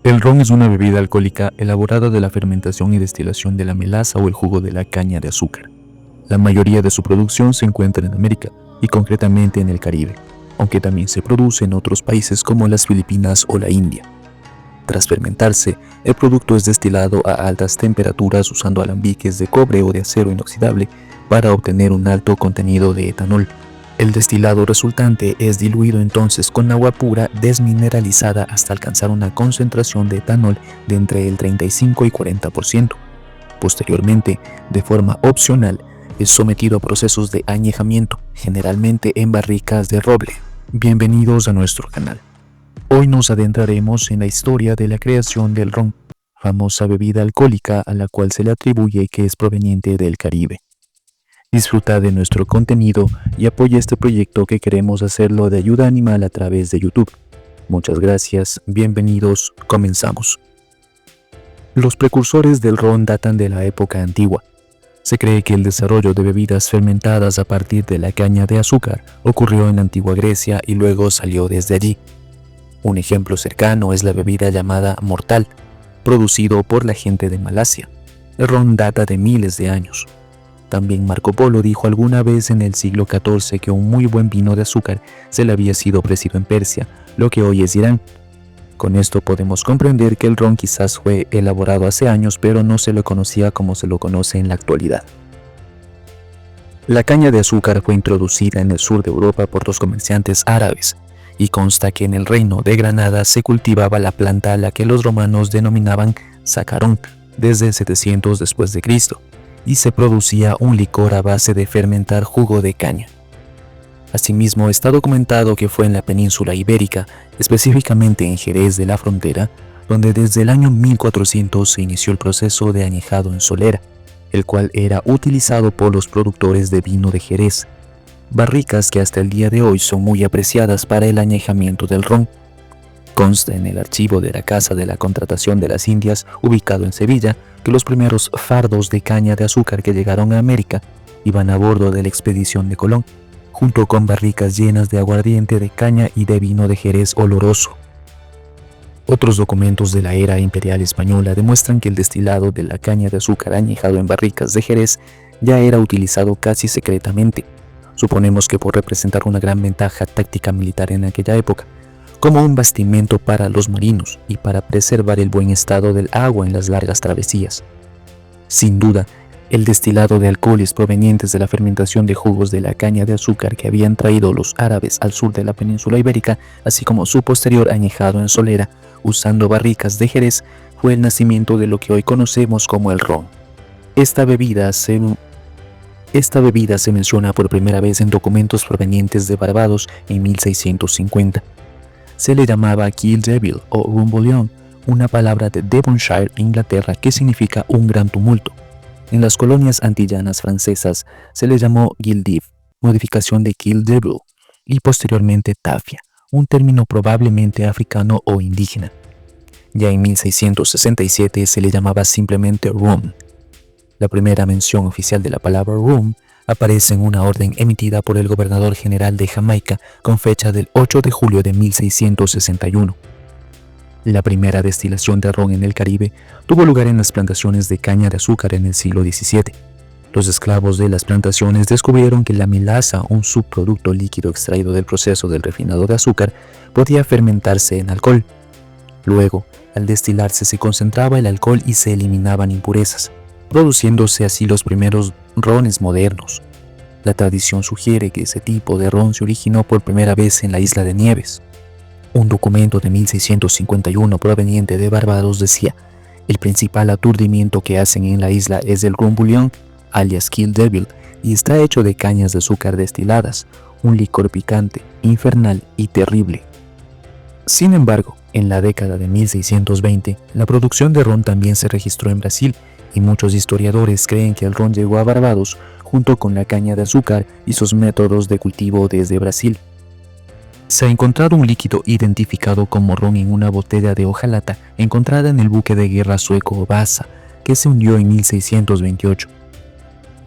El ron es una bebida alcohólica elaborada de la fermentación y destilación de la melaza o el jugo de la caña de azúcar. La mayoría de su producción se encuentra en América y concretamente en el Caribe, aunque también se produce en otros países como las Filipinas o la India. Tras fermentarse, el producto es destilado a altas temperaturas usando alambiques de cobre o de acero inoxidable para obtener un alto contenido de etanol. El destilado resultante es diluido entonces con agua pura desmineralizada hasta alcanzar una concentración de etanol de entre el 35 y 40%. Posteriormente, de forma opcional, es sometido a procesos de añejamiento, generalmente en barricas de roble. Bienvenidos a nuestro canal. Hoy nos adentraremos en la historia de la creación del ron, famosa bebida alcohólica a la cual se le atribuye que es proveniente del Caribe. Disfruta de nuestro contenido y apoya este proyecto que queremos hacerlo de ayuda animal a través de YouTube. Muchas gracias, bienvenidos, comenzamos. Los precursores del ron datan de la época antigua. Se cree que el desarrollo de bebidas fermentadas a partir de la caña de azúcar ocurrió en la antigua Grecia y luego salió desde allí. Un ejemplo cercano es la bebida llamada mortal, producido por la gente de Malasia. El ron data de miles de años. También Marco Polo dijo alguna vez en el siglo XIV que un muy buen vino de azúcar se le había sido ofrecido en Persia, lo que hoy es Irán. Con esto podemos comprender que el ron quizás fue elaborado hace años, pero no se lo conocía como se lo conoce en la actualidad. La caña de azúcar fue introducida en el sur de Europa por los comerciantes árabes, y consta que en el reino de Granada se cultivaba la planta a la que los romanos denominaban sacarón desde 700 después de Cristo. Y se producía un licor a base de fermentar jugo de caña. Asimismo, está documentado que fue en la península ibérica, específicamente en Jerez de la Frontera, donde desde el año 1400 se inició el proceso de añejado en solera, el cual era utilizado por los productores de vino de Jerez, barricas que hasta el día de hoy son muy apreciadas para el añejamiento del ron. Consta en el archivo de la Casa de la Contratación de las Indias, ubicado en Sevilla, que los primeros fardos de caña de azúcar que llegaron a América iban a bordo de la expedición de Colón, junto con barricas llenas de aguardiente de caña y de vino de Jerez oloroso. Otros documentos de la era imperial española demuestran que el destilado de la caña de azúcar añejado en barricas de Jerez ya era utilizado casi secretamente. Suponemos que por representar una gran ventaja táctica militar en aquella época, como un bastimento para los marinos y para preservar el buen estado del agua en las largas travesías. Sin duda, el destilado de alcoholes provenientes de la fermentación de jugos de la caña de azúcar que habían traído los árabes al sur de la península ibérica, así como su posterior añejado en solera, usando barricas de Jerez, fue el nacimiento de lo que hoy conocemos como el ron. Esta bebida se menciona por primera vez en documentos provenientes de Barbados en 1650. Se le llamaba Kill Devil o Rum Bouillon, una palabra de Devonshire, Inglaterra, que significa un gran tumulto. En las colonias antillanas francesas se le llamó Gildiv, modificación de Kill Devil, y posteriormente Tafia, un término probablemente africano o indígena. Ya en 1667 se le llamaba simplemente Rum. La primera mención oficial de la palabra Rum aparece en una orden emitida por el gobernador general de Jamaica con fecha del 8 de julio de 1661. La primera destilación de ron en el Caribe tuvo lugar en las plantaciones de caña de azúcar en el siglo XVII. Los esclavos de las plantaciones descubrieron que la melaza, un subproducto líquido extraído del proceso del refinado de azúcar, podía fermentarse en alcohol. Luego, al destilarse se concentraba el alcohol y se eliminaban impurezas, produciéndose así los primeros rones modernos. La tradición sugiere que ese tipo de ron se originó por primera vez en la isla de Nieves. Un documento de 1651 proveniente de Barbados decía: el principal aturdimiento que hacen en la isla es el rum bouillon, alias Kill Devil, y está hecho de cañas de azúcar destiladas, un licor picante, infernal y terrible. Sin embargo, en la década de 1620, la producción de ron también se registró en Brasil, y muchos historiadores creen que el ron llegó a Barbados junto con la caña de azúcar y sus métodos de cultivo desde Brasil. Se ha encontrado un líquido identificado como ron en una botella de hojalata encontrada en el buque de guerra sueco Vasa, que se hundió en 1628.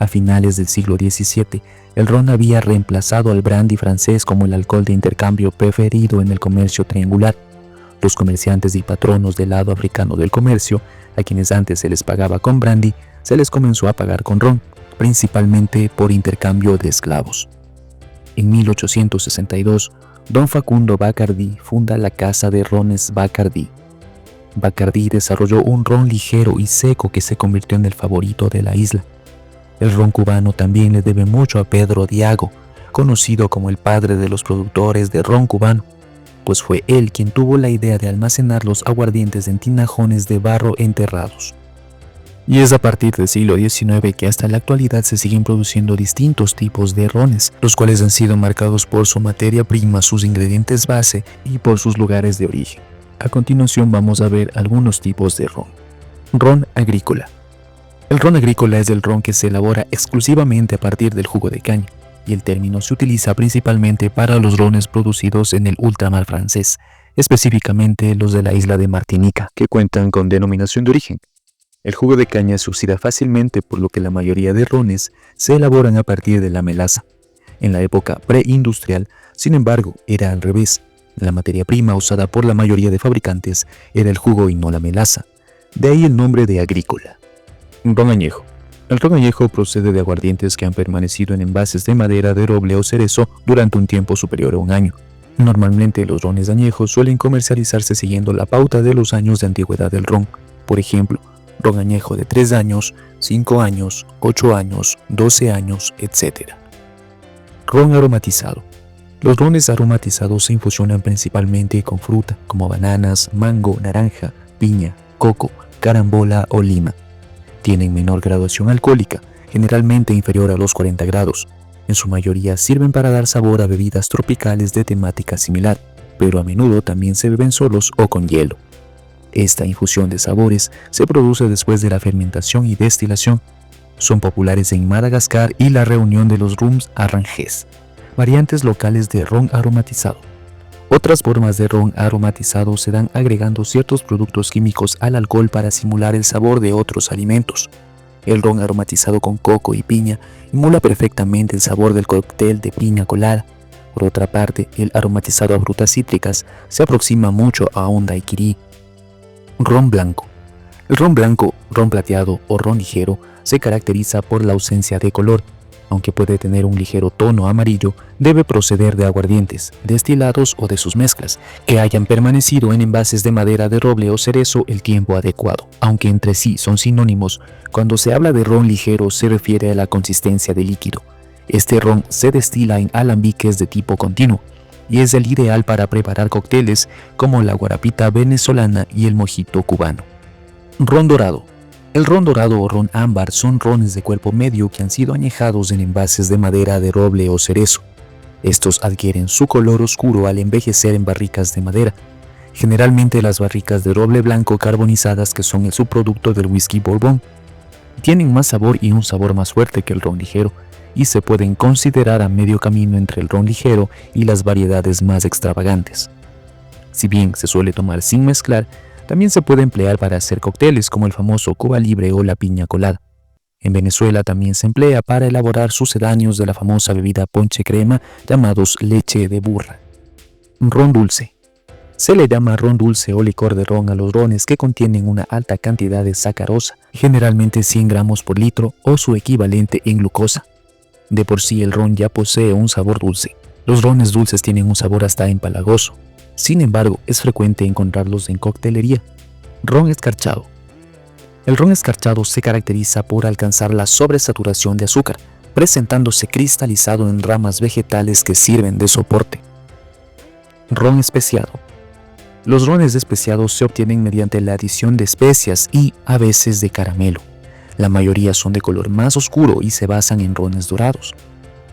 A finales del siglo XVII, el ron había reemplazado al brandy francés como el alcohol de intercambio preferido en el comercio triangular. Los comerciantes y patronos del lado africano del comercio, a quienes antes se les pagaba con brandy, se les comenzó a pagar con ron, principalmente por intercambio de esclavos. En 1862, Don Facundo Bacardí funda la Casa de Rones Bacardí. Bacardí desarrolló un ron ligero y seco que se convirtió en el favorito de la isla. El ron cubano también le debe mucho a Pedro Diago, conocido como el padre de los productores de ron cubano, pues fue él quien tuvo la idea de almacenar los aguardientes en tinajones de barro enterrados. Y es a partir del siglo XIX que hasta la actualidad se siguen produciendo distintos tipos de rones, los cuales han sido marcados por su materia prima, sus ingredientes base y por sus lugares de origen. A continuación vamos a ver algunos tipos de ron. Ron agrícola. El ron agrícola es el ron que se elabora exclusivamente a partir del jugo de caña, y el término se utiliza principalmente para los rones producidos en el ultramar francés, específicamente los de la isla de Martinica, que cuentan con denominación de origen. El jugo de caña se oxida fácilmente, por lo que la mayoría de rones se elaboran a partir de la melaza. En la época preindustrial, sin embargo, era al revés. La materia prima usada por la mayoría de fabricantes era el jugo y no la melaza. De ahí el nombre de agrícola. Ron añejo. El ron añejo procede de aguardientes que han permanecido en envases de madera de roble o cerezo durante un tiempo superior a un año. Normalmente los rones añejos suelen comercializarse siguiendo la pauta de los años de antigüedad del ron. Por ejemplo, ron añejo de 3 años, 5 años, 8 años, 12 años, etc. Ron aromatizado. Los rones aromatizados se infusionan principalmente con fruta, como bananas, mango, naranja, piña, coco, carambola o lima. Tienen menor graduación alcohólica, generalmente inferior a los 40 grados. En su mayoría sirven para dar sabor a bebidas tropicales de temática similar, pero a menudo también se beben solos o con hielo. Esta infusión de sabores se produce después de la fermentación y destilación. Son populares en Madagascar y la reunión de los rums arranjés, variantes locales de ron aromatizado. Otras formas de ron aromatizado se dan agregando ciertos productos químicos al alcohol para simular el sabor de otros alimentos. El ron aromatizado con coco y piña emula perfectamente el sabor del cóctel de piña colada. Por otra parte, el aromatizado a frutas cítricas se aproxima mucho a un daiquiri. Ron blanco. El ron blanco, ron plateado o ron ligero se caracteriza por la ausencia de color. Aunque puede tener un ligero tono amarillo, debe proceder de aguardientes, destilados o de sus mezclas, que hayan permanecido en envases de madera de roble o cerezo el tiempo adecuado. Aunque entre sí son sinónimos, cuando se habla de ron ligero se refiere a la consistencia de líquido. Este ron se destila en alambiques de tipo continuo, y es el ideal para preparar cócteles como la guarapita venezolana y el mojito cubano. Ron dorado. El ron dorado o ron ámbar son rones de cuerpo medio que han sido añejados en envases de madera de roble o cerezo. Estos adquieren su color oscuro al envejecer en barricas de madera, generalmente las barricas de roble blanco carbonizadas, que son el subproducto del whisky bourbon. Tienen más sabor y un sabor más fuerte que el ron ligero, y se pueden considerar a medio camino entre el ron ligero y las variedades más extravagantes. Si bien se suele tomar sin mezclar, también se puede emplear para hacer cócteles como el famoso Cuba Libre o la piña colada. En Venezuela también se emplea para elaborar sucedáneos de la famosa bebida ponche crema llamados leche de burra. Ron dulce. Se le llama ron dulce o licor de ron a los rones que contienen una alta cantidad de sacarosa, generalmente 100 gramos por litro o su equivalente en glucosa. De por sí el ron ya posee un sabor dulce. Los rones dulces tienen un sabor hasta empalagoso. Sin embargo, es frecuente encontrarlos en coctelería. Ron escarchado. El ron escarchado se caracteriza por alcanzar la sobresaturación de azúcar, presentándose cristalizado en ramas vegetales que sirven de soporte. Ron especiado. Los rones especiados se obtienen mediante la adición de especias y, a veces, de caramelo. La mayoría son de color más oscuro y se basan en rones dorados.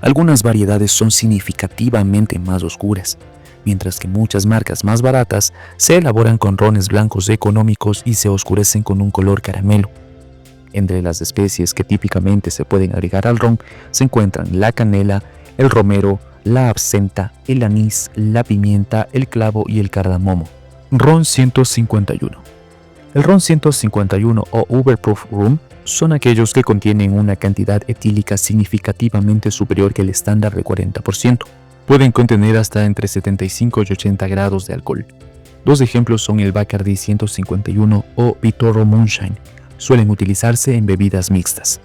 Algunas variedades son significativamente más oscuras, mientras que muchas marcas más baratas se elaboran con rones blancos económicos y se oscurecen con un color caramelo. Entre las especies que típicamente se pueden agregar al ron se encuentran la canela, el romero, la absenta, el anís, la pimienta, el clavo y el cardamomo. Ron 151. El ron 151 o Overproof Rum son aquellos que contienen una cantidad etílica significativamente superior que el estándar de 40%. Pueden contener hasta entre 75 y 80 grados de alcohol. Dos ejemplos son el Bacardi 151 o Pitorro Moonshine. Suelen utilizarse en bebidas mixtas.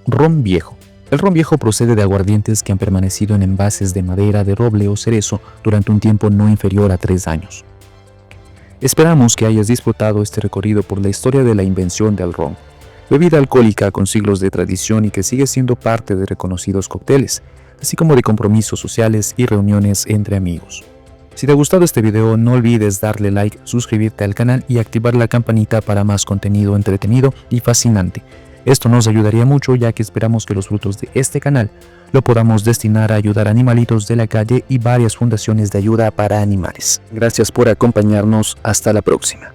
Ron viejo. El ron viejo procede de aguardientes que han permanecido en envases de madera de roble o cerezo durante un tiempo no inferior a 3 años. Esperamos que hayas disfrutado este recorrido por la historia de la invención del ron, bebida alcohólica con siglos de tradición y que sigue siendo parte de reconocidos cócteles, así como de compromisos sociales y reuniones entre amigos. Si te ha gustado este video, no olvides darle like, suscribirte al canal y activar la campanita para más contenido entretenido y fascinante. Esto nos ayudaría mucho, ya que esperamos que los frutos de este canal lo podamos destinar a ayudar a animalitos de la calle y varias fundaciones de ayuda para animales. Gracias por acompañarnos. Hasta la próxima.